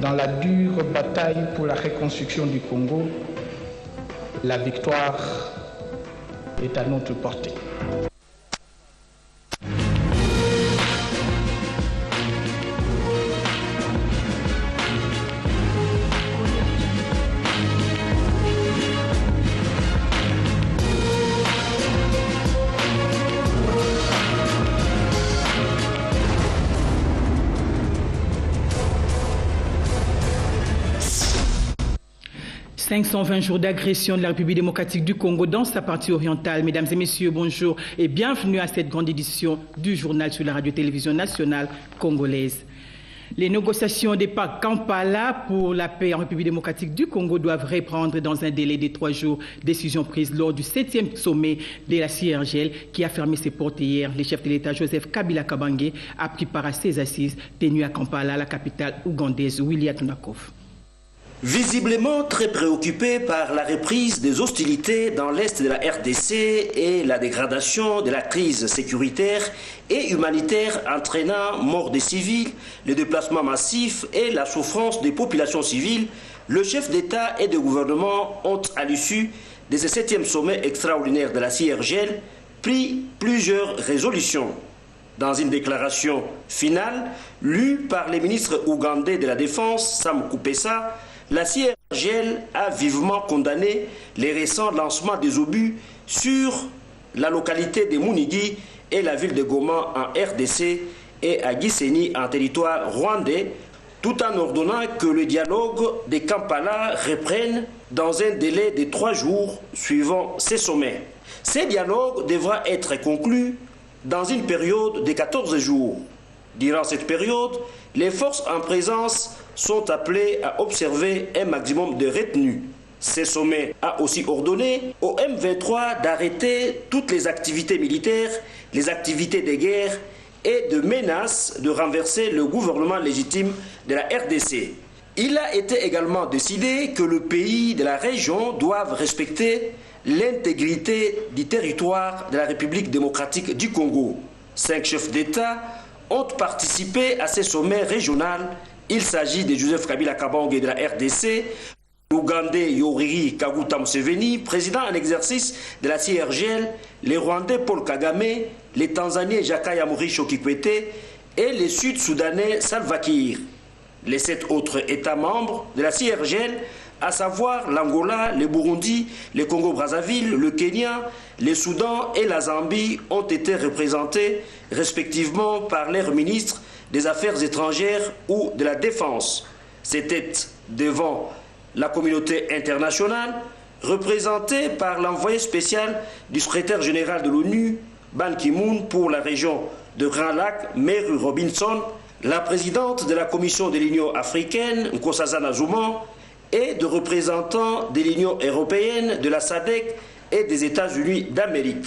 dans la dure bataille pour la reconstruction du Congo, la victoire est à notre portée. « 520 jours d'agression de la République démocratique du Congo dans sa partie orientale. » Mesdames et messieurs, bonjour et bienvenue à cette grande édition du journal sur la radio-télévision nationale congolaise. Les négociations des pactes Kampala pour la paix en République démocratique du Congo doivent reprendre dans un délai de 3 jours. Décision prise lors du 7e sommet de la CIRGL qui a fermé ses portes hier. Le chef de l'État Joseph Kabila Kabange a pris part à ses assises tenues à Kampala, la capitale ougandaise. Willy Atunakov. Visiblement très préoccupé par la reprise des hostilités dans l'est de la RDC et la dégradation de la crise sécuritaire et humanitaire entraînant mort des civils, les déplacements massifs et la souffrance des populations civiles, le chef d'État et de gouvernement ont, à l'issue de ce 7e sommet extraordinaire de la CIRGL, pris plusieurs résolutions. Dans une déclaration finale, lue par les ministres ougandais de la Défense, Sam Kupesa, la CIRGL a vivement condamné les récents lancements des obus sur la localité de Munigi et la ville de Goma en RDC et à Gisenyi en territoire rwandais, tout en ordonnant que le dialogue de Kampala reprenne dans un délai de 3 jours suivant ces sommets. Ces dialogues devra être conclus dans une période de 14 jours. Durant cette période, les forces en présence sont appelées à observer un maximum de retenue. Ce sommet a aussi ordonné au M23 d'arrêter toutes les activités militaires, les activités de guerre et de menaces de renverser le gouvernement légitime de la RDC. Il a été également décidé que le pays de la région doivent respecter l'intégrité du territoire de la République démocratique du Congo. 5 chefs d'État ont participé à ces sommets régionaux. Il s'agit de Joseph Kabila Kabange de la RDC, l'Ougandais Yoweri Kaguta Museveni, président en exercice de la CIRGL, les Rwandais Paul Kagame, les Tanzaniens Jakaya Mrisho Kikwete et les Sud-Soudanais Salva Kiir. Les 7 autres États membres de la CIRGL, à savoir l'Angola, le Burundi, le Congo-Brazzaville, le Kenya, le Soudan et la Zambie, ont été représentés respectivement par leurs ministres des Affaires étrangères ou de la Défense. C'était devant la communauté internationale, représentée par l'envoyé spécial du secrétaire général de l'ONU, Ban Ki-moon, pour la région de Grand Lac, Mary Robinson, la présidente de la Commission de l'Union africaine, Nkosazana Zuma, et de représentants de l'Union européenne, de la SADC et des États-Unis d'Amérique.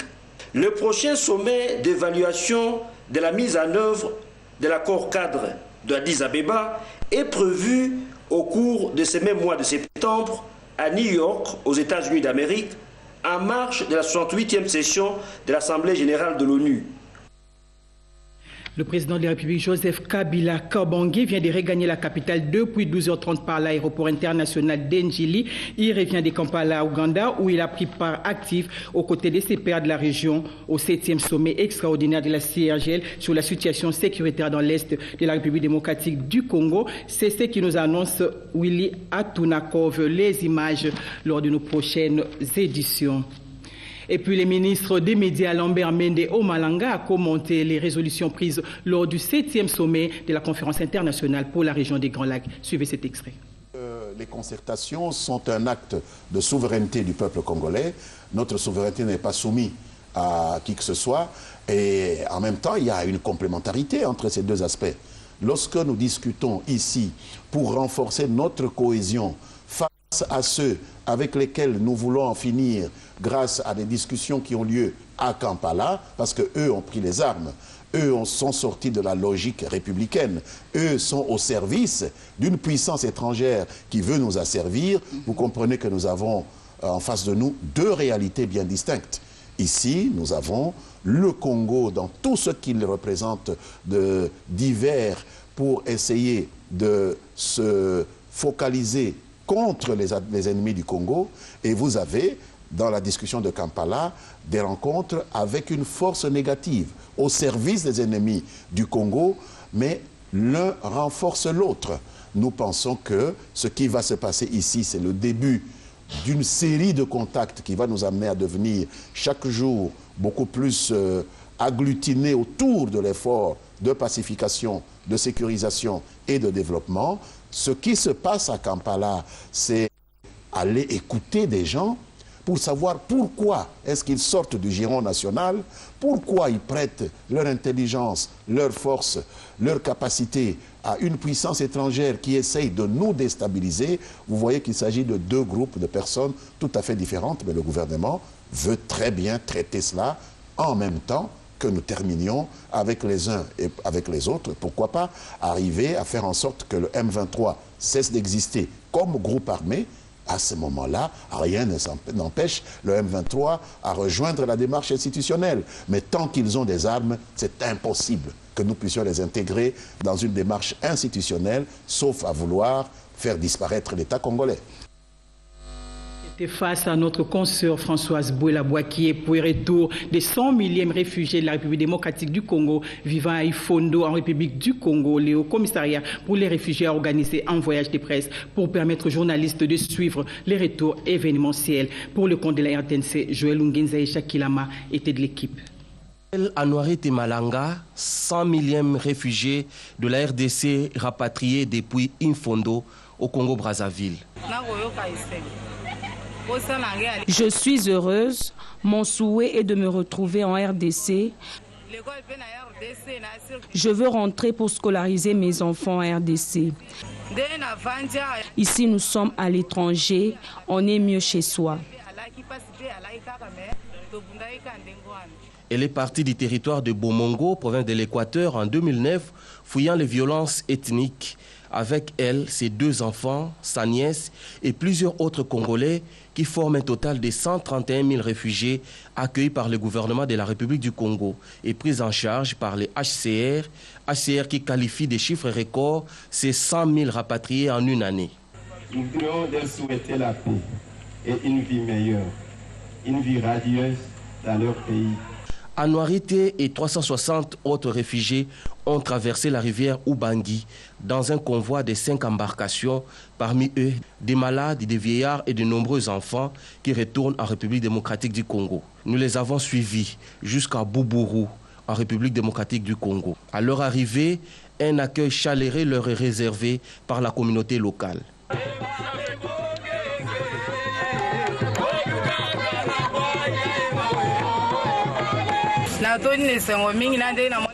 Le prochain sommet d'évaluation de la mise en œuvre de l'accord cadre d'Addis Abeba est prévu au cours de ce même mois de septembre à New York, aux États-Unis d'Amérique, en marge de la 68e session de l'Assemblée générale de l'ONU. Le président de la République, Joseph Kabila Kabange, vient de regagner la capitale depuis 12h30 par l'aéroport international d'Enjili. Il revient de Kampala, Ouganda, où il a pris part active aux côtés de ses pairs de la région au 7e sommet extraordinaire de la CIRGL sur la situation sécuritaire dans l'Est de la République démocratique du Congo. C'est ce qui nous annonce Willy Atunakov. Les images lors de nos prochaines éditions. Et puis, le ministre des Médias, Lambert Mende Omalanga, a commenté les résolutions prises lors du 7e sommet de la conférence internationale pour la région des Grands Lacs. Suivez cet extrait. Les concertations sont un acte de souveraineté du peuple congolais. Notre souveraineté n'est pas soumise à qui que ce soit. Et en même temps, il y a une complémentarité entre ces deux aspects. Lorsque nous discutons ici pour renforcer notre cohésion face à ceux avec lesquels nous voulons en finir grâce à des discussions qui ont lieu à Kampala, parce qu'eux ont pris les armes, eux sont sortis de la logique républicaine, eux sont au service d'une puissance étrangère qui veut nous asservir. Vous comprenez que nous avons en face de nous 2 réalités bien distinctes. Ici, nous avons le Congo dans tout ce qu'il représente de divers pour essayer de se focaliser contre les ennemis du Congo, et vous avez, dans la discussion de Kampala, des rencontres avec une force négative au service des ennemis du Congo, mais l'un renforce l'autre. Nous pensons que ce qui va se passer ici, c'est le début d'une série de contacts qui va nous amener à devenir chaque jour beaucoup plus agglutinés autour de l'effort de pacification, de sécurisation et de développement. Ce qui se passe à Kampala, c'est aller écouter des gens pour savoir pourquoi est-ce qu'ils sortent du giron national, pourquoi ils prêtent leur intelligence, leur force, leur capacité à une puissance étrangère qui essaye de nous déstabiliser. Vous voyez qu'il s'agit de deux groupes de personnes tout à fait différentes, mais le gouvernement veut très bien traiter cela en même temps que nous terminions avec les uns et avec les autres. Pourquoi pas arriver à faire en sorte que le M23 cesse d'exister comme groupe armé. À ce moment-là, rien n'empêche le M23 à rejoindre la démarche institutionnelle. Mais tant qu'ils ont des armes, c'est impossible que nous puissions les intégrer dans une démarche institutionnelle, sauf à vouloir faire disparaître l'État congolais. Face à notre consoeur Françoise Bouela-Boakié pour le retour des 100 millième réfugiés de la République démocratique du Congo vivant à Ifondo en République du Congo. Le Haut Commissariat pour les réfugiés a organisé un voyage de presse pour permettre aux journalistes de suivre les retours événementiels. Pour le compte de la RTNC, Joël Ungenza et Shakilama étaient de l'équipe. Anouari Temalanga, 100 millième réfugiés de la RDC rapatriés depuis Ifondo au Congo-Brazzaville. Je suis heureuse. Mon souhait est de me retrouver en RDC. Je veux rentrer pour scolariser mes enfants en RDC. Ici, nous sommes à l'étranger. On est mieux chez soi. Elle est partie du territoire de Bomongo, province de l'Équateur, en 2009, fuyant les violences ethniques. Avec elle, ses deux enfants, sa nièce et plusieurs autres Congolais qui forment un total de 131 000 réfugiés accueillis par le gouvernement de la République du Congo et pris en charge par les HCR qui qualifie des chiffres records ces 100 000 rapatriés en une année. Nous voulons leur souhaiter la paix et une vie meilleure, une vie radieuse dans leur pays. Anouarité et 360 autres réfugiés ont traversé la rivière Ubangi dans un convoi de 5 embarcations, parmi eux des malades, des vieillards et de nombreux enfants qui retournent en République démocratique du Congo. Nous les avons suivis jusqu'à Boubourou, en République démocratique du Congo. À leur arrivée, un accueil chaleureux leur est réservé par la communauté locale.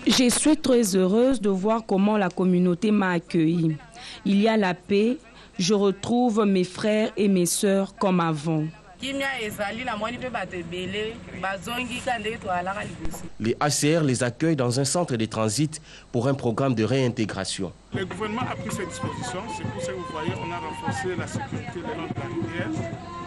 Je suis très heureuse de voir comment la communauté m'a accueillie. Il y a la paix. Je retrouve mes frères et mes sœurs comme avant. Les HCR les accueillent dans un centre de transit pour un programme de réintégration. Le gouvernement a pris ces dispositions. C'est pour ça que vous voyez, on a renforcé la sécurité le long de la rivière.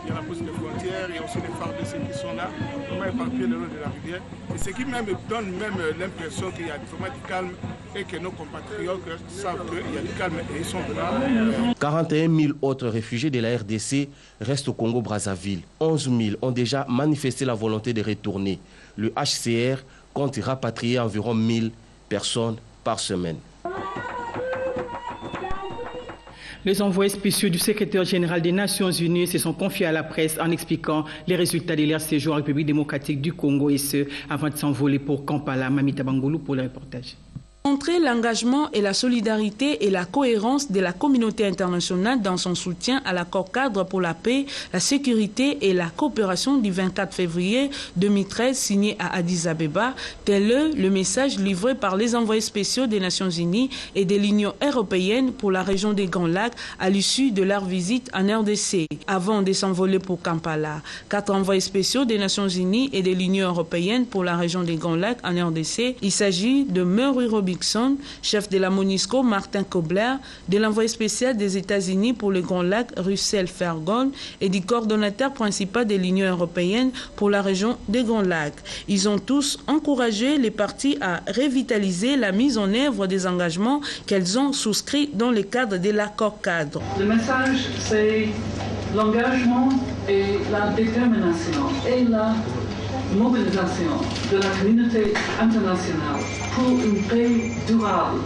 Il y a la poste de frontières, il y a aussi les phares de ceux qui sont là, vraiment éparpillés le long de la rivière. Et ce qui même donne même l'impression qu'il y a vraiment du calme et que nos compatriotes savent qu'il y a du calme et ils sont là. 41 000 autres réfugiés de la RDC restent au Congo-Brazzaville. 11 000 ont déjà manifesté la volonté de retourner. Le HCR compte rapatrier environ 1 000 personnes par semaine. Les envoyés spéciaux du secrétaire général des Nations Unies se sont confiés à la presse en expliquant les résultats de leur séjour en République démocratique du Congo et ce, avant de s'envoler pour Kampala. Mamita Bangoulou pour le reportage. Montrer l'engagement et la solidarité et la cohérence de la communauté internationale dans son soutien à l'accord cadre pour la paix, la sécurité et la coopération du 24 février 2013 signé à Addis Abeba, tel est le message livré par les envoyés spéciaux des Nations Unies et de l'Union européenne pour la région des Grands Lacs à l'issue de leur visite en RDC. Avant de s'envoler pour Kampala, 4 envoyés spéciaux des Nations Unies et de l'Union européenne pour la région des Grands Lacs en RDC, il s'agit de Murray Robinson, Bixon, chef de la MONUSCO Martin Kobler, de l'envoyé spécial des États-Unis pour le Grand Lac Russell Fergon et du coordonnateur principal de l'Union européenne pour la région des Grands Lacs. Ils ont tous encouragé les parties à revitaliser la mise en œuvre des engagements qu'elles ont souscrits dans le cadre de l'accord cadre. Le message, c'est l'engagement et la détermination et la mobilisation de la communauté internationale pour une paix durable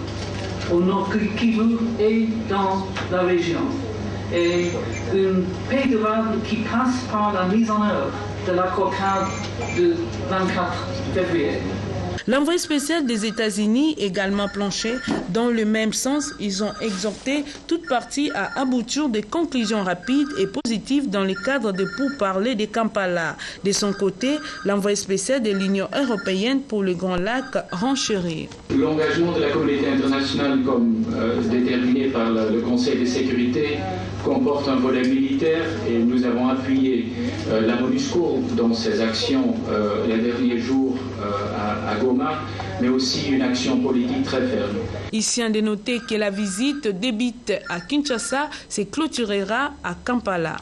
au nord Kivu et dans la région. Et une paix durable qui passe par la mise en œuvre de l'accord cadre du 24 février. L'envoyé spécial des États-Unis, également planché dans le même sens, ils ont exhorté toute partie à aboutir des conclusions rapides et positives dans le cadre de pourparlers de Kampala. De son côté, l'envoyé spécial de l'Union européenne pour le Grand Lac renchérit. L'engagement de la communauté internationale, comme déterminé par le Conseil de sécurité, comporte un volet militaire et nous avons appuyé la MONUSCO dans ses actions les derniers jours à Goma, mais aussi une action politique très ferme. Ici, on a noté que la visite débute à Kinshasa se clôturera à Kampala.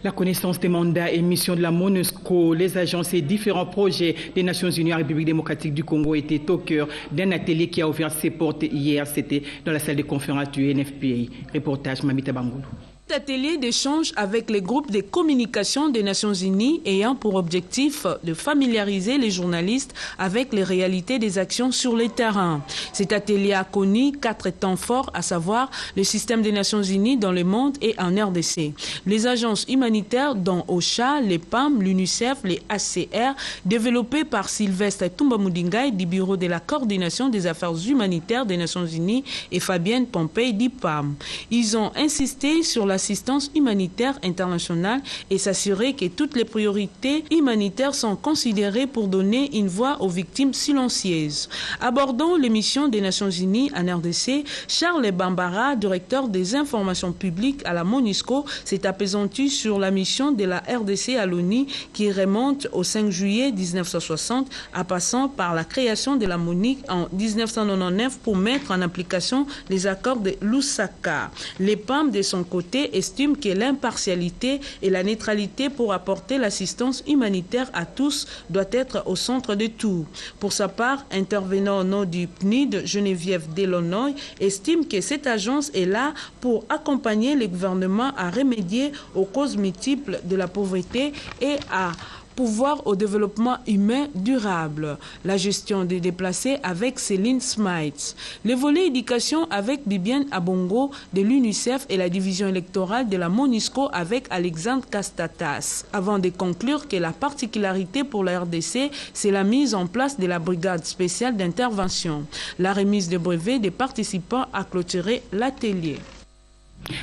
La connaissance des mandats et missions de la MONUSCO, les agences et différents projets des Nations Unies en République démocratique du Congo étaient au cœur d'un atelier qui a ouvert ses portes hier. C'était dans la salle de conférence du NFPA. Reportage Mamita Bangoulou. Atelier d'échange avec les groupes de communication des Nations Unies ayant pour objectif de familiariser les journalistes avec les réalités des actions sur le terrain. Cet atelier a connu 4 temps forts, à savoir le système des Nations Unies dans le monde et en RDC. Les agences humanitaires dont OCHA, les PAM, l'UNICEF, les ACR, développées par Sylvestre Toumba-Moudingaï du Bureau de la coordination des affaires humanitaires des Nations Unies et Fabienne Pompey du PAM. Ils ont insisté sur l'assistance humanitaire internationale et s'assurer que toutes les priorités humanitaires sont considérées pour donner une voix aux victimes silencieuses. Abordant les missions des Nations Unies en RDC, Charles Bambara, directeur des informations publiques à la MONUSCO, s'est appesanti sur la mission de la RDC à l'ONU qui remonte au 5 juillet 1960 en passant par la création de la MONUC en 1999 pour mettre en application les accords de Lusaka. Les PAM, de son côté, estime que l'impartialité et la neutralité pour apporter l'assistance humanitaire à tous doit être au centre de tout. Pour sa part, intervenant au nom du PNUD, Geneviève Delonoy estime que cette agence est là pour accompagner les gouvernements à remédier aux causes multiples de la pauvreté et à pouvoir au développement humain durable. La gestion des déplacés avec Céline Smites. Le volet éducation avec Bibiane Abongo de l'UNICEF et la division électorale de la MONUSCO avec Alexandre Castatas. Avant de conclure que la particularité pour la RDC, c'est la mise en place de la brigade spéciale d'intervention. La remise de brevets des participants a clôturé l'atelier.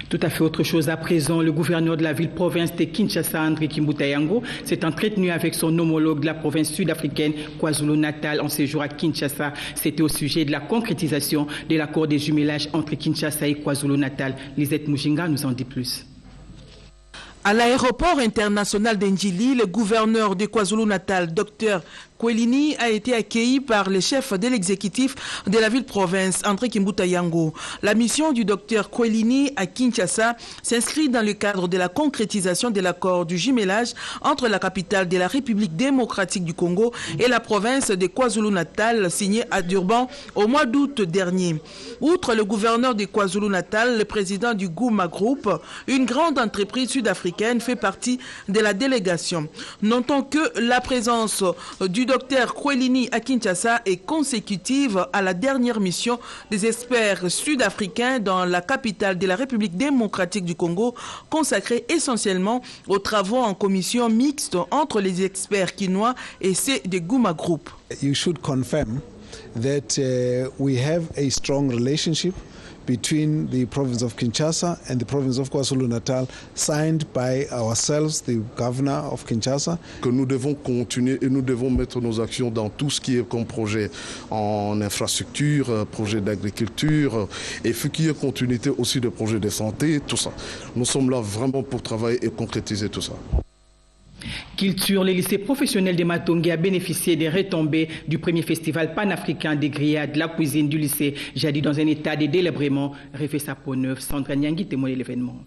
Tout à fait autre chose à présent. Le gouverneur de la ville-province de Kinshasa, André Kimbuta Yango, s'est entretenu avec son homologue de la province sud-africaine, KwaZulu-Natal, en séjour à Kinshasa. C'était au sujet de la concrétisation de l'accord de jumelage entre Kinshasa et KwaZulu-Natal. Lisette Mujinga nous en dit plus. À l'aéroport international d'Ndjili, le gouverneur de KwaZulu-Natal, Dr Kwelini, a été accueilli par le chef de l'exécutif de la ville-province, André Kimbuta Yango. La mission du Dr Kwelini à Kinshasa s'inscrit dans le cadre de la concrétisation de l'accord du jumelage entre la capitale de la République démocratique du Congo et la province de KwaZulu-Natal, signé à Durban au mois d'août dernier. Outre le gouverneur de KwaZulu-Natal, le président du Guma Group, une grande entreprise sud-africaine, fait partie de la délégation. Notons que la présence du Dr Kwelini à Kinshasa est consécutive à la dernière mission des experts sud-africains dans la capitale de la République démocratique du Congo, consacrée essentiellement aux travaux en commission mixte entre les experts quinois et ceux de Guma Group. You should confirm that we have a strong relationship between the province of Kinshasa and the province of KwaZulu-Natal, signed by ourselves, the governor of Kinshasa. Que nous devons continuer et nous devons mettre nos actions dans tout ce qui est comme projet en infrastructure, projet d'agriculture et ce qui est continuité aussi de projets de santé, tout ça. Nous sommes là vraiment pour travailler et concrétiser tout ça. Culture, le lycée professionnel de Matongé a bénéficié des retombées du premier festival panafricain des grillades. La cuisine du lycée, jadis dans un état de délabrement, refait sa peau neuve. Sandra Nyangui témoigne de l'événement.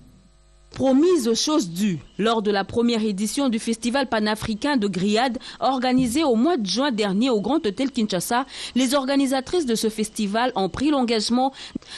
Promise chose due, lors de la première édition du festival panafricain de grillades organisé au mois de juin dernier au Grand Hôtel Kinshasa, les organisatrices de ce festival ont pris l'engagement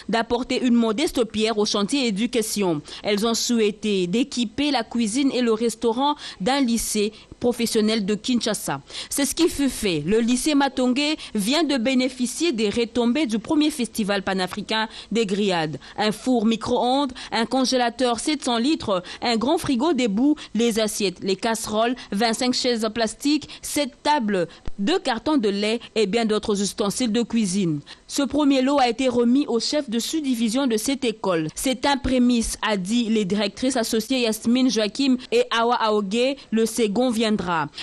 d'apporter une modeste pierre au chantier éducation. Elles ont souhaité d'équiper la cuisine et le restaurant d'un lycée professionnel de Kinshasa. C'est ce qui fut fait. Le lycée Matongé vient de bénéficier des retombées du premier festival panafricain des grillades. Un four micro-ondes, un congélateur 700 litres, un grand frigo debout, les assiettes, les casseroles, 25 chaises en plastique, 7 tables, 2 cartons de lait et bien d'autres ustensiles de cuisine. Ce premier lot a été remis au chef de sous-division de cette école. C'est un prémisse, a dit les directrices associées Yasmine Joachim et Awa Aogué. Le second viendra.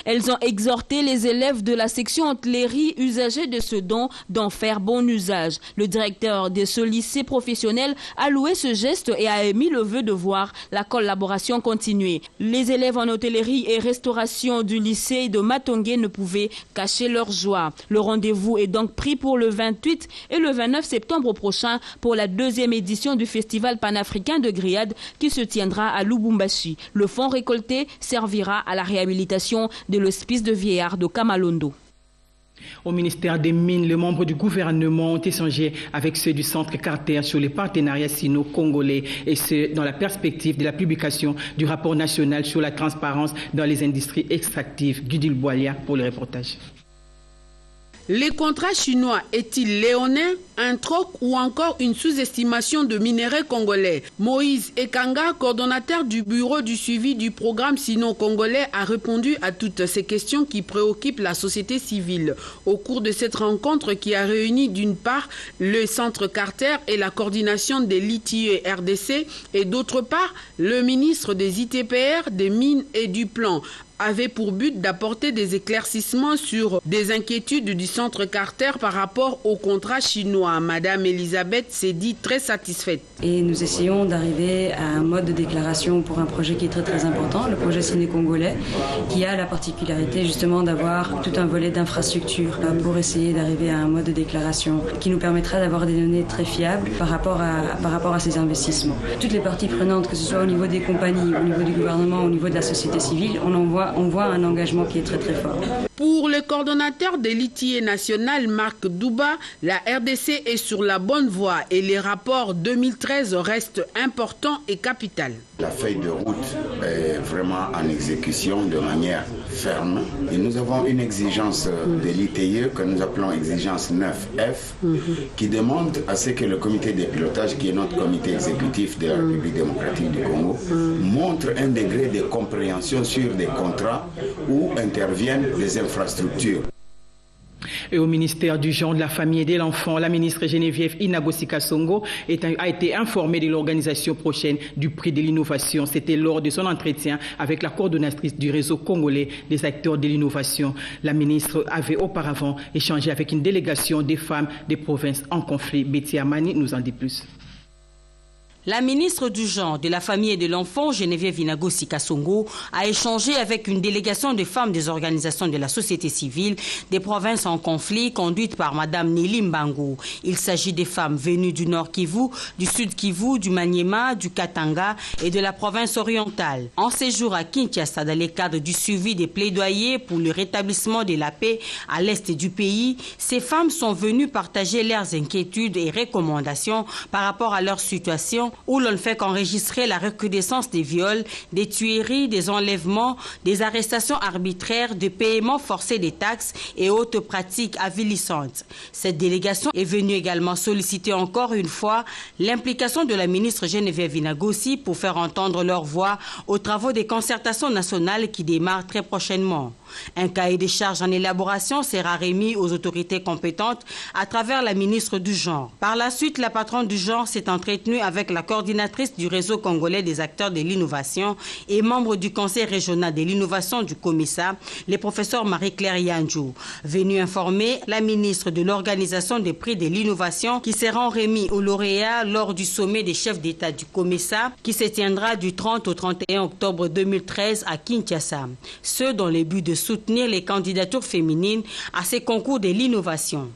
Elles ont exhorté les élèves de la section hôtellerie usagers de ce don d'en faire bon usage. Le directeur de ce lycée professionnel a loué ce geste et a émis le vœu de voir la collaboration continuer. Les élèves en hôtellerie et restauration du lycée de Matongé ne pouvaient cacher leur joie. Le rendez-vous est donc pris pour le 28 et le 29 septembre prochain pour la deuxième édition du festival panafricain de grillades qui se tiendra à Lubumbashi. Le fonds récolté servira à la réhabilitation de l'hospice de vieillards de Kamalondo. Au ministère des Mines, les membres du gouvernement ont échangé avec ceux du Centre Carter sur les partenariats sino-congolais et ce, dans la perspective de la publication du rapport national sur la transparence dans les industries extractives. Gudil Boalia pour le reportage. Les contrats chinois est-il léonin, un troc ou encore une sous-estimation de minerais congolais? Moïse Ekanga, coordonnateur du bureau du suivi du programme sino-congolais, a répondu à toutes ces questions qui préoccupent la société civile. Au cours de cette rencontre qui a réuni d'une part le Centre Carter et la coordination des litiges RDC et d'autre part le ministre des ITPR, des Mines et du Plan, avait pour but d'apporter des éclaircissements sur des inquiétudes du Centre Carter par rapport au contrat chinois. Madame Elisabeth s'est dit très satisfaite. Et nous essayons d'arriver à un mode de déclaration pour un projet qui est très très important, le projet sino-congolais, qui a la particularité justement d'avoir tout un volet d'infrastructure pour essayer d'arriver à un mode de déclaration qui nous permettra d'avoir des données très fiables par rapport à ces investissements. Toutes les parties prenantes, que ce soit au niveau des compagnies, au niveau du gouvernement, au niveau de la société civile, on voit un engagement qui est très très fort. Pour le coordonnateur des litiges national Marc Douba, la RDC est sur la bonne voie et les rapports 2013 restent importants et capitaux. La feuille de route est vraiment en exécution de manière ferme et nous avons une exigence de l'ITIE que nous appelons exigence 9F qui demande à ce que le comité de pilotage, qui est notre comité exécutif de la République démocratique du Congo, montre un degré de compréhension sur des contrats où interviennent les infrastructures. Et au ministère du Genre, de la Famille et de l'Enfant, la ministre Geneviève Inagosi Kasongo a été informée de l'organisation prochaine du prix de l'innovation. C'était lors de son entretien avec la coordonnatrice du réseau congolais des acteurs de l'innovation. La ministre avait auparavant échangé avec une délégation des femmes des provinces en conflit. Betty Amani nous en dit plus. La ministre du Genre, de la Famille et de l'Enfant, Geneviève Inagosi Kasongo, a échangé avec une délégation de femmes des organisations de la société civile des provinces en conflit conduite par Mme Nelly Mbango. Il s'agit des femmes venues du Nord Kivu, du Sud Kivu, du Maniema, du Katanga et de la province orientale. En séjour à Kinshasa, dans le cadre du suivi des plaidoyers pour le rétablissement de la paix à l'est du pays, ces femmes sont venues partager leurs inquiétudes et recommandations par rapport à leur situation où l'on ne fait qu'enregistrer la recrudescence des viols, des tueries, des enlèvements, des arrestations arbitraires, des paiements forcés des taxes et autres pratiques avilissantes. Cette délégation est venue également solliciter encore une fois l'implication de la ministre Geneviève Inagosi pour faire entendre leur voix aux travaux des concertations nationales qui démarrent très prochainement. Un cahier des charges en élaboration sera remis aux autorités compétentes à travers la ministre du Genre. Par la suite, la patronne du genre s'est entretenue avec la coordinatrice du réseau congolais des acteurs de l'innovation et membre du conseil régional de l'innovation du COMESA, le professeur Marie-Claire Yanjou. Venue informer la ministre de l'organisation des prix de l'innovation qui seront remis aux lauréats lors du sommet des chefs d'État du COMESA qui se tiendra du 30 au 31 octobre 2013 à Kinshasa. Ce dans le but de soutenir les candidatures féminines à ces concours de l'innovation.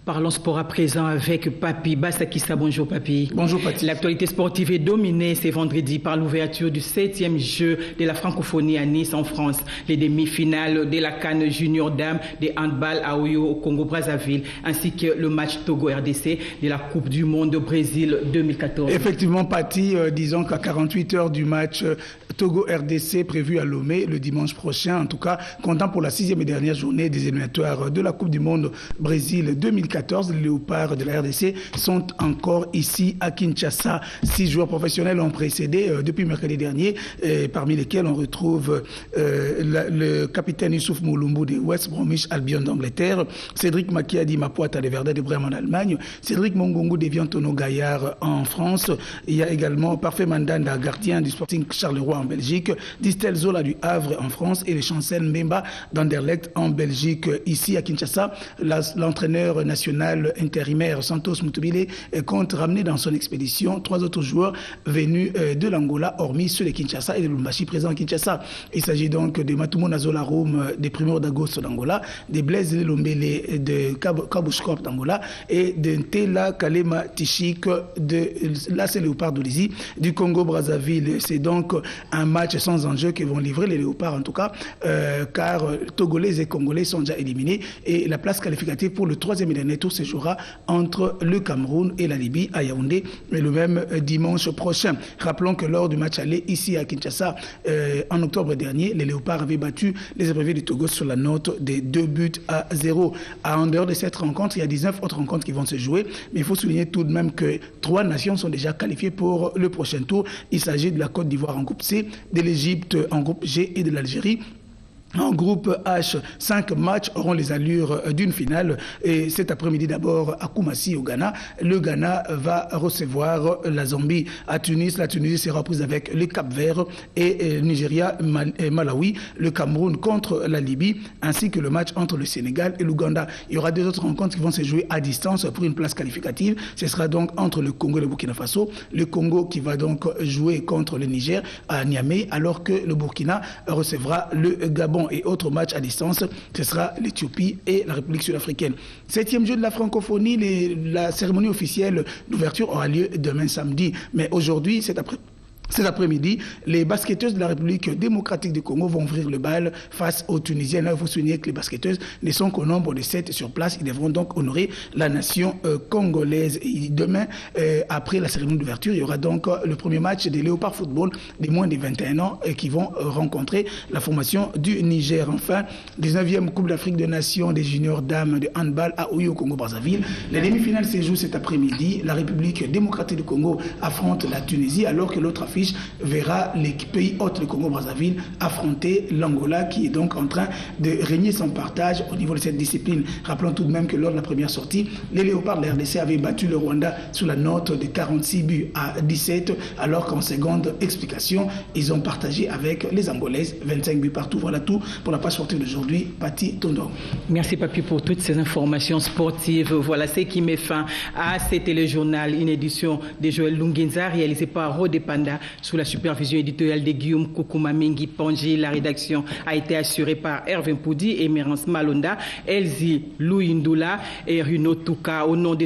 Parlons sport à présent avec Papi Basakissa. Bonjour Papi. Bonjour Papi. L'actualité sportive est dominée ce vendredi par l'ouverture du 7e jeu de la francophonie à Nice en France. Les demi-finales de la CAN Junior Dames de handball à Oyo au Congo-Brazzaville ainsi que le match Togo-RDC de la Coupe du Monde au Brésil 2014. Effectivement Papi, disons qu'à 48 heures du match Togo-RDC prévu à Lomé le dimanche prochain, en tout cas comptant pour la 6e et dernière journée des éliminatoires de la Coupe du Monde Brésil 2014, les léopards de la RDC sont encore ici à Kinshasa. 6 joueurs professionnels ont précédé depuis mercredi dernier, parmi lesquels on retrouve le capitaine Youssouf Moulumbu de West Bromwich Albion d'Angleterre, Cédric Makiadi Mapuata de Werder de Brême en Allemagne, Cédric Mongongo de Viantono Gaillard en France. Il y a également Parfait Mandanda, gardien du Sporting Charleroi en Belgique, Distel Zola du Havre en France et le Chancel Mbemba d'Anderlecht en Belgique. Ici à Kinshasa, l'entraîneur national intérimaire Santos Mutubile compte ramener dans son expédition 3 autres joueurs venus de l'Angola, hormis ceux de Kinshasa et de Lumbashi présents à Kinshasa. Il s'agit donc de Matumo Nazola Roum des Primeurs d'Agosto d'Angola, de Blaise Lombele de Kabushkop d'Angola et de Ntela Kalema Tichik de l'AS Léopard d'Olizi du Congo-Brazzaville. C'est donc un match sans enjeu que vont livrer les Léopards en tout cas, car Togolais et Congolais sont déjà éliminés et la place qualificative pour le 3e et dernier tour se jouera entre le Cameroun et la Libye à Yaoundé le même dimanche prochain. Rappelons que lors du match aller ici à Kinshasa en octobre dernier, les Léopards avaient battu les épreuves du Togo sur la note des 2-0. En dehors de cette rencontre, il y a 19 autres rencontres qui vont se jouer, mais il faut souligner tout de même que 3 nations sont déjà qualifiées pour le prochain tour. Il s'agit de la Côte d'Ivoire en groupe C, de l'Égypte en groupe G et de l'Algérie. En groupe H, 5 matchs auront les allures d'une finale. Et cet après-midi d'abord à Koumassi au Ghana. Le Ghana va recevoir la Zambie à Tunis. La Tunisie sera prise avec le Cap-Vert et Nigeria et Malawi. Le Cameroun contre la Libye ainsi que le match entre le Sénégal et l'Ouganda. Il y aura 2 autres rencontres qui vont se jouer à distance pour une place qualificative. Ce sera donc entre le Congo et le Burkina Faso. Le Congo qui va donc jouer contre le Niger à Niamey alors que le Burkina recevra le Gabon. Et autre match à distance, ce sera l'Éthiopie et la République sud-africaine. 7e jeu de la francophonie, la cérémonie officielle d'ouverture aura lieu demain samedi. Mais aujourd'hui, cet après-midi, les basketteuses de la République démocratique du Congo vont ouvrir le bal face aux Tunisiennes. Là, il faut souligner que les basketteuses ne sont qu'au nombre de 7 sur place. Ils devront donc honorer la nation congolaise. Et demain, après la cérémonie d'ouverture, il y aura donc le premier match des Léopards Football des moins de 21 ans qui vont rencontrer la formation du Niger. Enfin, 19e Coupe d'Afrique des Nations des juniors dames de handball à Oyo, Congo-Brazzaville. Les demi-finales se jouent cet après-midi. La République démocratique du Congo affronte la Tunisie alors que l'autre affiche verra les pays hôtes, le Congo-Brazzaville, affronter l'Angola qui est donc en train de régner son partage au niveau de cette discipline. Rappelons tout de même que lors de la première sortie, les Léopards de la RDC avaient battu le Rwanda sous la note de 46 buts à 17, alors qu'en seconde explication, ils ont partagé avec les Angolaises 25 buts partout. Voilà tout pour la page sportive d'aujourd'hui. Pati Tondo. Merci Papi pour toutes ces informations sportives. Voilà ce qui met fin à ce téléjournal, une édition de Joël Lungenza réalisée par Rodé Panda sous la supervision éditoriale de Guillaume Koukouma Mengi Pongi. La rédaction a été assurée par Hervé Poudi et Mérance Malonda, Elsie Louindoula et Runo Touka. Au nom de